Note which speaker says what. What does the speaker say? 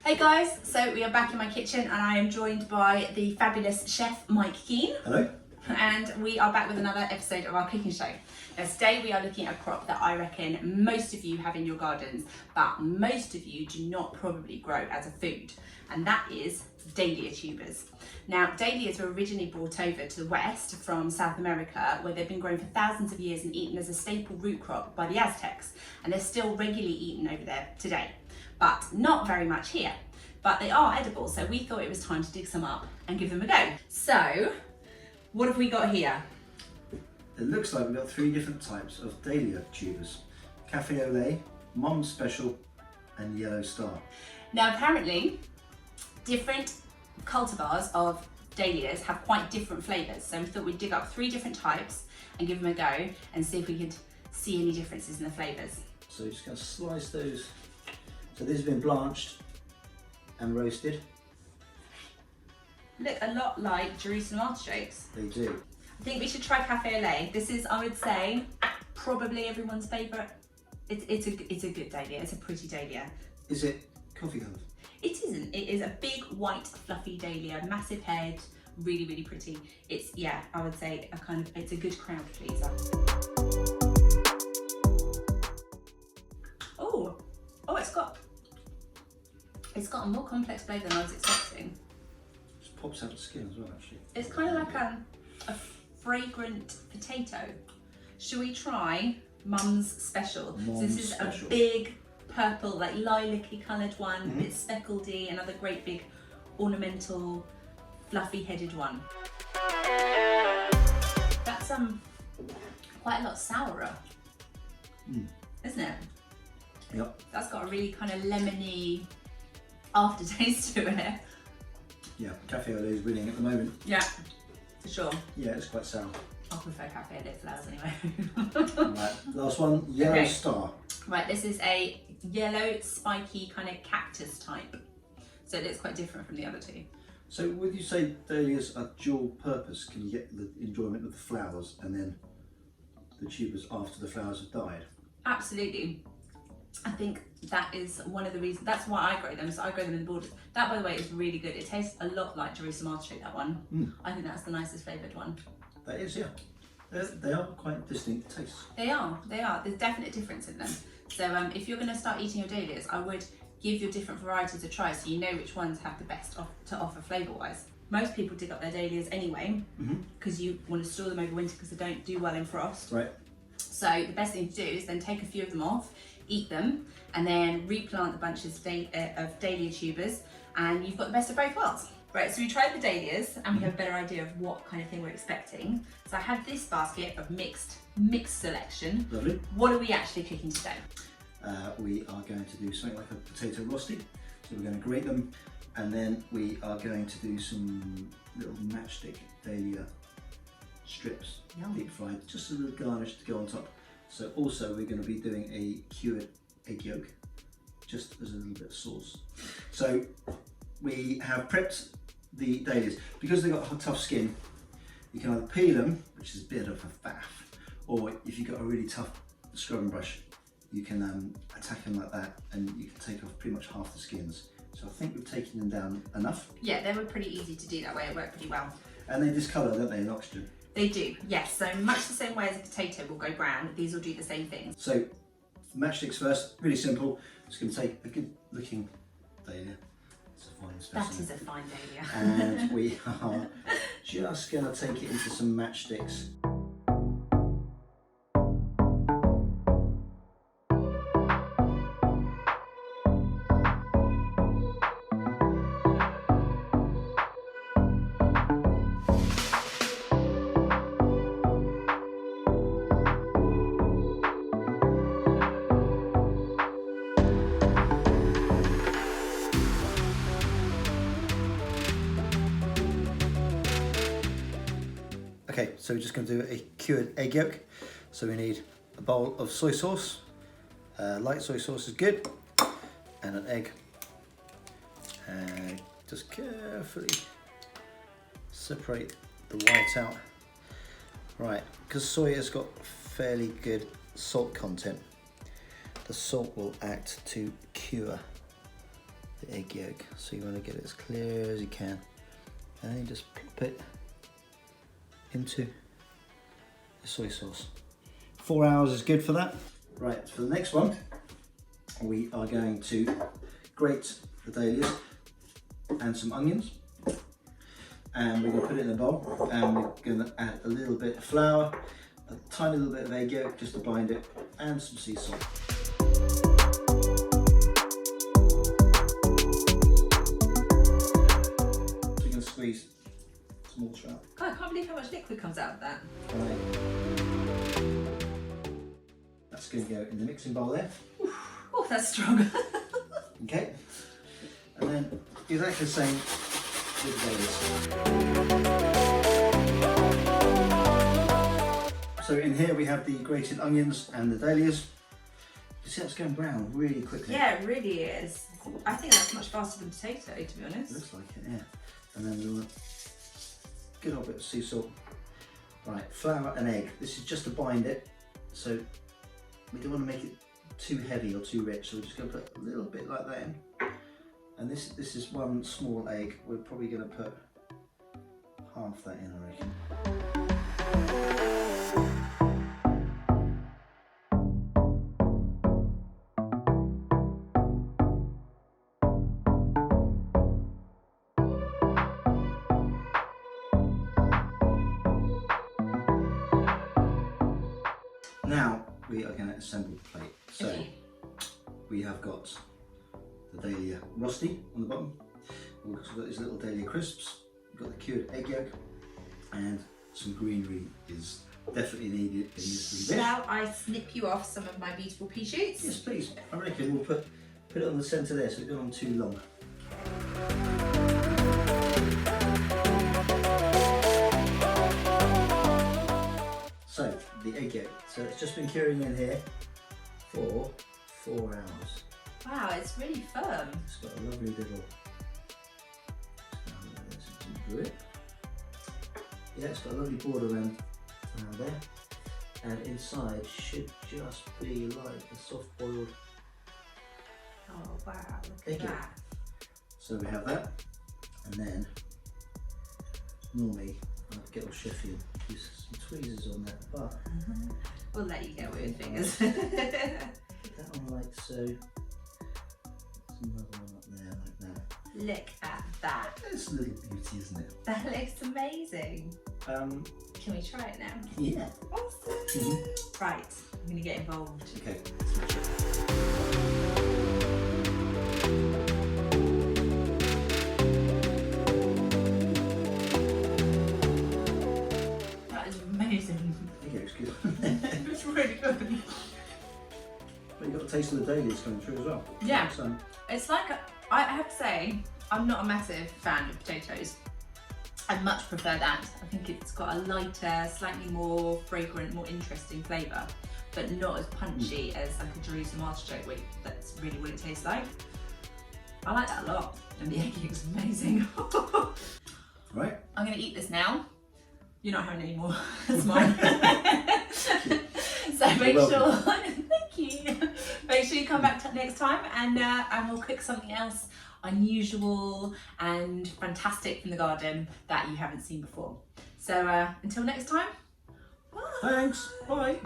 Speaker 1: Hey guys, so we are back in my kitchen and I am joined by the fabulous chef Mike Pean.
Speaker 2: Hello.
Speaker 1: And we are back with another episode of our cooking show. Now today we are looking at a crop that I reckon most of you have in your gardens, but most of you do not probably grow as a food, and that is Dahlia tubers. Now Dahlias were originally brought over to the west from South America, where they've been grown for thousands of years and eaten as a staple root crop by the Aztecs, and they're still regularly eaten over there today, but not very much here. But they are edible, so we thought it was time to dig some up and give them a go. So, what have we got here?
Speaker 2: It looks like we've got 3 different types of Dahlia tubers. Cafe au lait, Mom's Special and Yellow Star.
Speaker 1: Now apparently, different cultivars of Dahlias have quite different flavours, so we thought we'd dig up 3 different types and give them a go and see if we could see any differences in the flavours.
Speaker 2: So you're just going to slice those. So these have been blanched and roasted.
Speaker 1: Look a lot like Jerusalem artichokes.
Speaker 2: They do.
Speaker 1: I think we should try Cafe au lait. This is, I would say, probably everyone's favourite. It's a good Dahlia. It's a pretty Dahlia.
Speaker 2: Is it coffee coloured?
Speaker 1: It isn't. It is a big white fluffy Dahlia, massive head, really really pretty. It's, yeah, I would say a kind of, it's a good crowd pleaser. Oh, it's got a more complex flavour than I was expecting.
Speaker 2: Just pops out the skin as well, actually.
Speaker 1: It's kind of like a fragrant potato. Should we try Mum's Special?
Speaker 2: Mom's
Speaker 1: so this is
Speaker 2: Special.
Speaker 1: A big purple, like lilac-y coloured one, a bit speckledy, another great big ornamental, fluffy headed one. That's quite a lot sourer, isn't it?
Speaker 2: Yep.
Speaker 1: That's got a really kind of lemony aftertaste to it.
Speaker 2: Yeah, Cafe au lait is winning at the moment.
Speaker 1: Yeah, for sure.
Speaker 2: Yeah, it's quite sour.
Speaker 1: I prefer Cafe au lait flowers anyway.
Speaker 2: Right, last one, Yellow Star.
Speaker 1: Right, this is a yellow, spiky kind of cactus type. So it looks quite different from the other 2.
Speaker 2: So would you say Dahlias are dual purpose? Can you get the enjoyment of the flowers and then the tubers after the flowers have died?
Speaker 1: Absolutely. I think that is one of the reasons, that's why I grow them, so I grow them in the borders. That, by the way, is really good. It tastes a lot like Jerusalem artichoke, that one. I think that's the nicest flavoured one.
Speaker 2: That is, yeah. They are quite distinct tastes.
Speaker 1: They are. There's definite difference in them. So if you're going to start eating your Dahlias, I would give your different varieties a try so you know which ones have the best to offer flavour-wise. Most people dig up their Dahlias anyway, because you want to store them over winter because they don't do well in frost.
Speaker 2: Right.
Speaker 1: So the best thing to do is then take a few of them off, eat them, and then replant the bunches of Dahlia tubers, and you've got the best of both worlds. Right, so we tried the Dahlias and we have a better idea of what kind of thing we're expecting. So I have this basket of mixed selection.
Speaker 2: Lovely.
Speaker 1: What are we actually cooking today?
Speaker 2: We are going to do something like a potato rosti. So we're going to grate them, and then we are going to do some little matchstick Dahlia strips, deep fried, just a little garnish to go on top. So also we're going to be doing a cured egg yolk, just as a little bit of sauce. So we have prepped the Dahlias. Because they've got a tough skin, you can either peel them, which is a bit of a faff, or if you've got a really tough scrubbing brush, you can attack them like that, and you can take off pretty much half the skins. So I think we've taken them down enough.
Speaker 1: Yeah, they were pretty easy to do that way. It worked pretty well.
Speaker 2: And they discolour, don't they, in oxygen?
Speaker 1: They do, yes. So much the same way as a potato will go brown, these will do the same thing.
Speaker 2: So matchsticks first, really simple. Just going to take a good looking Dahlia. It's a fine specimen.
Speaker 1: That is a fine Dahlia.
Speaker 2: And we are just going to take it into some matchsticks. Okay, so we're just going to do a cured egg yolk. So we need a bowl of soy sauce. Light soy sauce is good. And an egg. And just carefully separate the white out. Right, because soy has got fairly good salt content, the salt will act to cure the egg yolk. So you want to get it as clear as you can. And then you just plop it into the soy sauce. 4 hours is good for that. Right, for the next one, we are going to grate the dahlias and some onions. And we're going to put it in a bowl, and we're going to add a little bit of flour, a tiny little bit of egg yolk just to bind it, and some sea salt. So we're going to squeeze some water out.
Speaker 1: God, I can't believe how much liquid comes out of that.
Speaker 2: Right. That's going to go in the mixing bowl there.
Speaker 1: Oh, that's strong.
Speaker 2: Okay. And then exactly the same with the dahlias. So in here we have the grated onions and the dahlias. You see that's going brown really quickly.
Speaker 1: Yeah, it really is. I think that's much faster than potato, to be honest.
Speaker 2: Looks like it, yeah. And then we'll good old bit of sea salt. Right, flour and egg. This is just to bind it. So we don't want to make it too heavy or too rich. So we're just going to put a little bit like that in. And this is one small egg. We're probably going to put half that in, I reckon. Now we are going to assemble the plate. So we have got the Dahlia Rosti on the bottom. We've also got these little Dahlia crisps. We've got the cured egg yolk, and some greenery is definitely needed in this dish.
Speaker 1: Shall I snip you off some of my beautiful pea shoots?
Speaker 2: Yes, please. I reckon we'll put it on the centre there so it doesn't go on too long. So the egg yolk. So it's just been curing in here for 4 hours.
Speaker 1: Wow, it's really firm.
Speaker 2: It's got a lovely little grip. Yeah, it's got a lovely border around there. And inside should just be like a soft boiled
Speaker 1: Oh wow, look
Speaker 2: egg
Speaker 1: at
Speaker 2: yolk.
Speaker 1: that.
Speaker 2: So we have that, and then normally I'd get all chefy and use some tweezers on that, but
Speaker 1: We'll let you get with your fingers.
Speaker 2: put that on like so. There's another one up there like that.
Speaker 1: Look at that.
Speaker 2: It's a little beauty, isn't it?
Speaker 1: That looks amazing. Can we try it now?
Speaker 2: Yeah.
Speaker 1: Awesome. Right, I'm gonna get involved.
Speaker 2: Okay.
Speaker 1: That is amazing.
Speaker 2: Okay, it's good.
Speaker 1: It's really good.
Speaker 2: But you've got the taste of the dahlias coming through as well.
Speaker 1: Yeah.
Speaker 2: So,
Speaker 1: It's like, I have to say, I'm not a massive fan of potatoes. I much prefer that. I think it's got a lighter, slightly more fragrant, more interesting flavour, but not as punchy as like a Jerusalem artichoke, which that's really what it tastes like. I like that a lot, and the egg yolk's amazing.
Speaker 2: right.
Speaker 1: I'm gonna eat this now. You're not having any more, it's mine. So make sure, thank you. Make sure you come back next time and we'll cook something else unusual and fantastic from the garden that you haven't seen before. So until next time, bye.
Speaker 2: Thanks. Bye.